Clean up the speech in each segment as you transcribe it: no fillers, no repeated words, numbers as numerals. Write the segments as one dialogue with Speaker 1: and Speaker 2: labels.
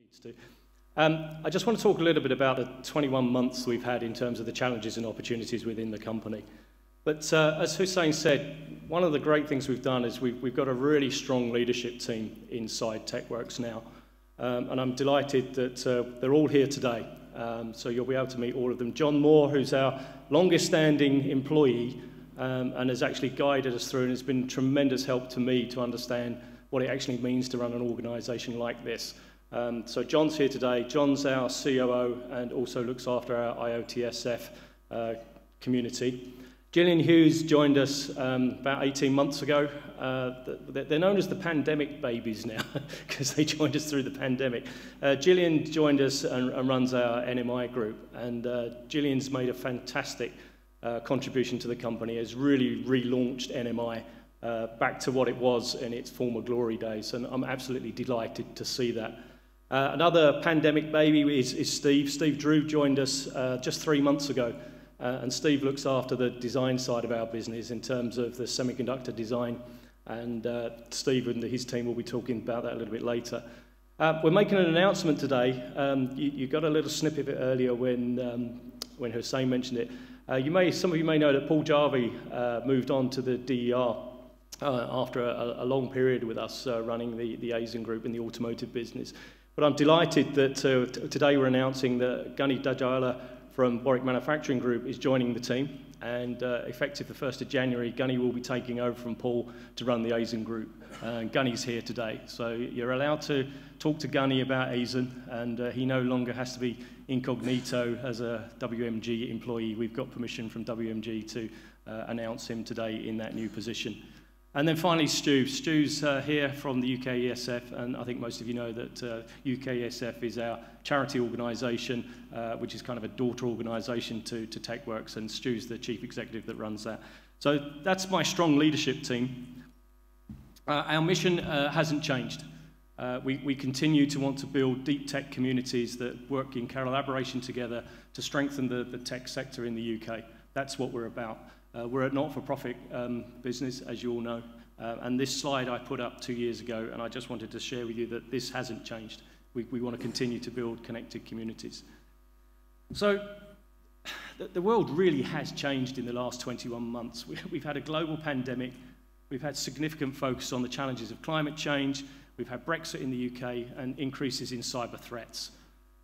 Speaker 1: needs to. I just want to talk a little bit about the 21 months we've had in terms of the challenges and opportunities within the company. But as Hussein said, one of the great things we've done is we've got a really strong leadership team inside Techworks now. And I'm delighted that they're all here today. So you'll be able to meet all of them. John Moore, who's our longest standing employee and has actually guided us through and has been tremendous help to me to understand what it actually means to run an organisation like this. So John's here today. John's our COO and also looks after our IOTSF community. Gillian Hughes joined us about 18 months ago. They're known as the pandemic babies now because they joined us through the pandemic. Gillian joined us and runs our NMI group, and Gillian's made a fantastic contribution to the company, has really relaunched NMI back to what it was in its former glory days, and I'm absolutely delighted to see that. Another pandemic baby is Steve. Steve Drew joined us just 3 months ago. And Steve looks after the design side of our business in terms of the semiconductor design, and Steve and his team will be talking about that a little bit later. We're making an announcement today. You got a little snippet of it earlier when Hussein mentioned it. Some of you may know that Paul Jarvie moved on to the DER after a long period with us running the Asian group in the automotive business. But I'm delighted that today we're announcing that Gunny Dajala from Warwick Manufacturing Group is joining the team, and effective the 1st of January, Gunny will be taking over from Paul to run the Asian Group. Gunny's here today, so you're allowed to talk to Gunny about Asian, and he no longer has to be incognito as a WMG employee. We've got permission from WMG to announce him today in that new position. And then finally, Stu. Stu's here from the UK ESF, and I think most of you know that UK ESF is our charity organisation, which is kind of a daughter organisation to Techworks, and Stu's the chief executive that runs that. So that's my strong leadership team. Our mission hasn't changed. We continue to want to build deep tech communities that work in collaboration together to strengthen the tech sector in the UK. That's what we're about. We're a not-for-profit business, as you all know, and this slide I put up 2 years ago, and I just wanted to share with you that this hasn't changed. We want to continue to build connected communities. So the world really has changed in the last 21 months. We've had a global pandemic, we've had significant focus on the challenges of climate change, we've had Brexit in the UK, and increases in cyber threats.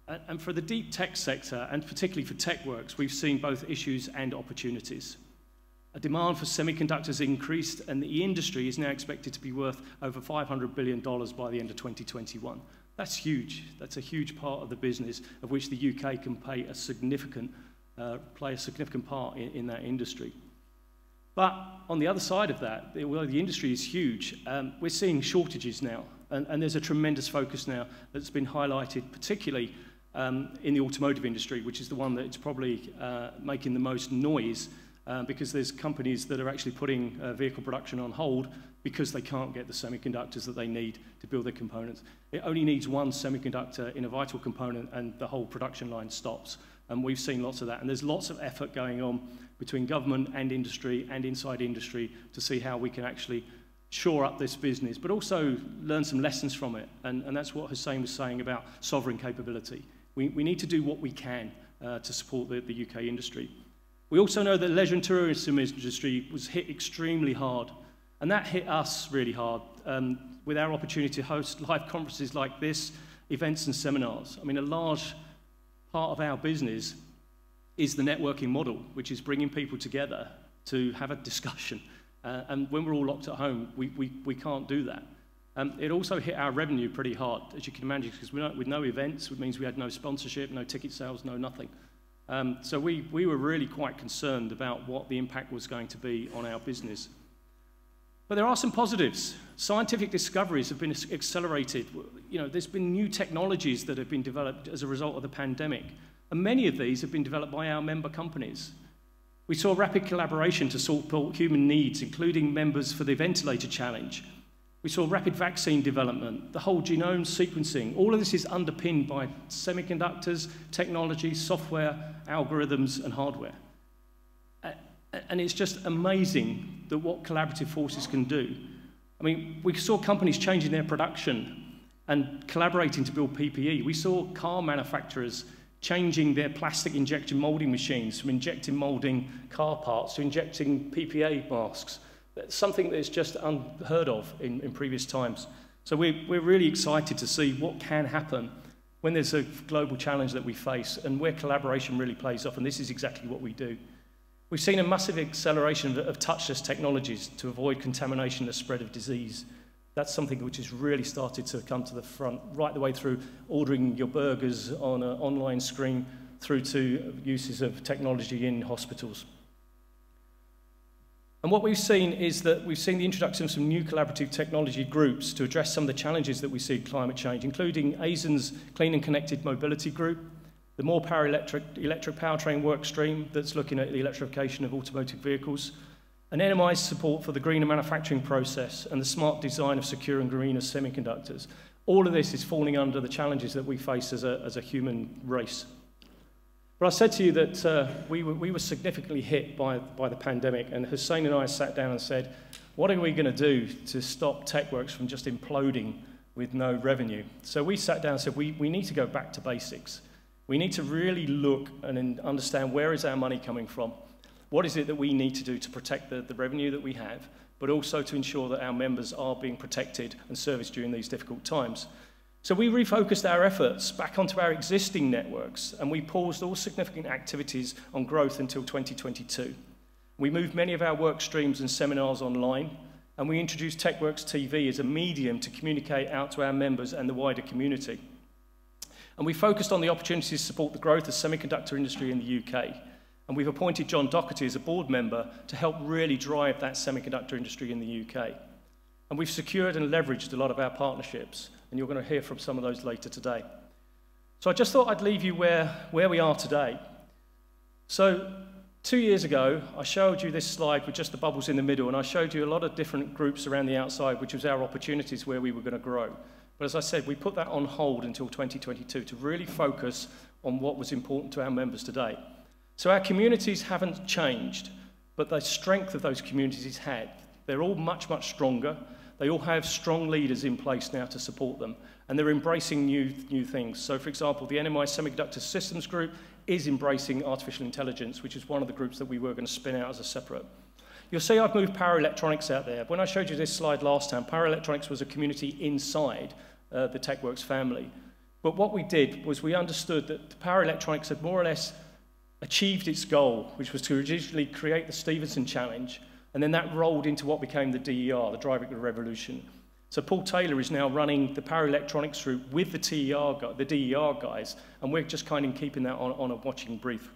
Speaker 1: And for the deep tech sector, and particularly for Techworks, we've seen both issues and opportunities. A demand for semiconductors increased, and the industry is now expected to be worth over $500 billion by the end of 2021. That's huge. That's a huge part of the business of which the UK can play a significant part in that industry. But on the other side of that, although the industry is huge, we're seeing shortages now, and there's a tremendous focus now that's been highlighted, particularly in the automotive industry, which is the one that's probably making the most noise. Because there's companies that are actually putting vehicle production on hold because they can't get the semiconductors that they need to build their components. It only needs one semiconductor in a vital component and the whole production line stops. And we've seen lots of that. And there's lots of effort going on between government and industry and inside industry to see how we can actually shore up this business, but also learn some lessons from it. And that's what Hussein was saying about sovereign capability. We need to do what we can to support the UK industry. We also know that the leisure and tourism industry was hit extremely hard, and that hit us really hard with our opportunity to host live conferences like this, events and seminars. I mean, a large part of our business is the networking model, which is bringing people together to have a discussion. And when we're all locked at home, we can't do that. It also hit our revenue pretty hard, as you can imagine, because with no events, it means we had no sponsorship, no ticket sales, no nothing. So we were really quite concerned about what the impact was going to be on our business. But there are some positives. Scientific discoveries have been accelerated. You know, there's been new technologies that have been developed as a result of the pandemic, and many of these have been developed by our member companies. We saw rapid collaboration to support human needs, including members for the ventilator challenge. We saw rapid vaccine development, the whole genome sequencing. All of this is underpinned by semiconductors, technology, software, algorithms, and hardware. And it's just amazing that what collaborative forces can do. I mean, we saw companies changing their production and collaborating to build PPE. We saw car manufacturers changing their plastic injection molding machines from injecting molding car parts to injecting PPE masks. That's something that's just unheard of in previous times. So we're really excited to see what can happen when there's a global challenge that we face and where collaboration really plays off, and this is exactly what we do. We've seen a massive acceleration of touchless technologies to avoid contamination and the spread of disease. That's something which has really started to come to the front, right the way through ordering your burgers on an online screen through to uses of technology in hospitals. And what we've seen is that we've seen the introduction of some new collaborative technology groups to address some of the challenges that we see in climate change, including ASEAN's Clean and Connected Mobility Group, the More Power Electric Powertrain work stream that's looking at the electrification of automotive vehicles, and NMI's support for the greener manufacturing process and the smart design of secure and greener semiconductors. All of this is falling under the challenges that we face as a human race. But I said to you that we were significantly hit by the pandemic, and Hussein and I sat down and said, what are we going to do to stop Techworks from just imploding with no revenue? So we sat down and said, we need to go back to basics. We need to really look and understand where is our money coming from. What is it that we need to do to protect the revenue that we have, but also to ensure that our members are being protected and serviced during these difficult times. So we refocused our efforts back onto our existing networks, and we paused all significant activities on growth until 2022. We moved many of our work streams and seminars online, and we introduced Techworks TV as a medium to communicate out to our members and the wider community. And we focused on the opportunities to support the growth of the semiconductor industry in the UK. And we've appointed John Doherty as a board member to help really drive that semiconductor industry in the UK. And we've secured and leveraged a lot of our partnerships, and you're going to hear from some of those later today. So I just thought I'd leave you where we are today. So 2 years ago, I showed you this slide with just the bubbles in the middle, and I showed you a lot of different groups around the outside, which was our opportunities where we were going to grow. But as I said, we put that on hold until 2022 to really focus on what was important to our members today. So our communities haven't changed, but the strength of those communities had. They're all much, much stronger. They all have strong leaders in place now to support them, and they're embracing new things. So, for example, the NMI Semiconductor Systems Group is embracing artificial intelligence, which is one of the groups that we were going to spin out as a separate. You'll see I've moved power electronics out there. When I showed you this slide last time, power electronics was a community inside the Techworks family. But what we did was we understood that power electronics had more or less achieved its goal, which was to originally create the Stevenson Challenge, and then that rolled into what became the DER, the Driving the Revolution. So Paul Taylor is now running the power electronics group with the DER guys, and we're just kind of keeping that on a watching brief.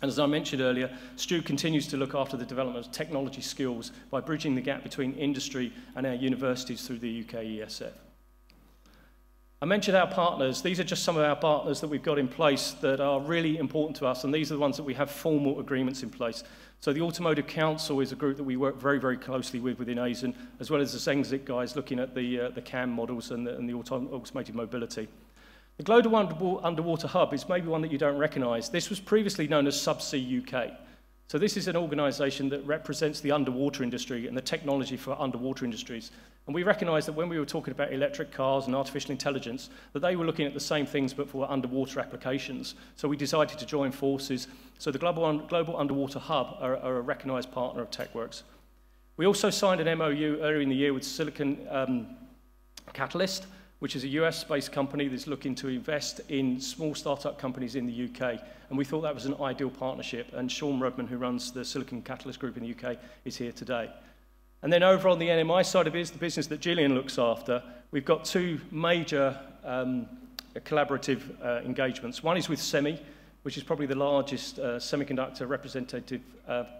Speaker 1: And as I mentioned earlier, Stu continues to look after the development of technology skills by bridging the gap between industry and our universities through the UK ESF. I mentioned our partners. These are just some of our partners that we've got in place that are really important to us, and these are the ones that we have formal agreements in place. So the Automotive Council is a group that we work very, very closely with within ASEAN, as well as the Zengzik guys looking at the CAM models and the automated mobility. The Global Underwater Hub is maybe one that you don't recognise. This was previously known as Subsea UK. So this is an organisation that represents the underwater industry and the technology for underwater industries. And we recognised that when we were talking about electric cars and artificial intelligence, that they were looking at the same things but for underwater applications. So we decided to join forces. So the Global Underwater Hub are a recognised partner of Techworks. We also signed an MOU earlier in the year with Silicon Catalyst, which is a US-based company that's looking to invest in small startup companies in the UK. And we thought that was an ideal partnership. And Sean Rudman, who runs the Silicon Catalyst Group in the UK, is here today. And then over on the NMI side of it, the business that Gillian looks after, we've got two major collaborative engagements. One is with SEMI, which is probably the largest semiconductor representative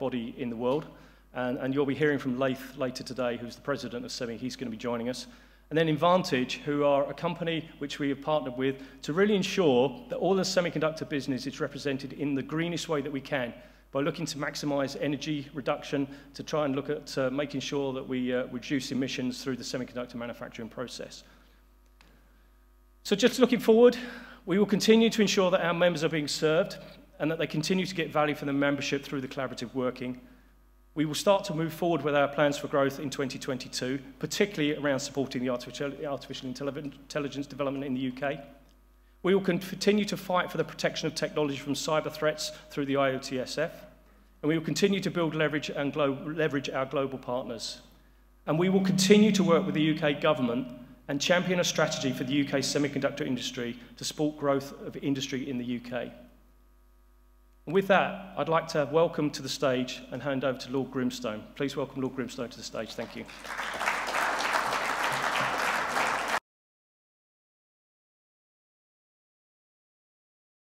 Speaker 1: body in the world. And you'll be hearing from Laith later today, who's the president of SEMI. He's going to be joining us. And then Advantage, who are a company which we have partnered with to really ensure that all the semiconductor business is represented in the greenest way that we can by looking to maximize energy reduction, to try and look at making sure that we reduce emissions through the semiconductor manufacturing process. So just looking forward, we will continue to ensure that our members are being served and that they continue to get value from the membership through the collaborative working. We will start to move forward with our plans for growth in 2022, particularly around supporting the artificial intelligence development in the UK. We will continue to fight for the protection of technology from cyber threats through the IOTSF, and we will continue to build leverage our global partners. And we will continue to work with the UK government and champion a strategy for the UK semiconductor industry to support growth of industry in the UK. And with that, I'd like to welcome to the stage and hand over to Lord Grimstone. Please welcome Lord Grimstone to the stage. Thank you.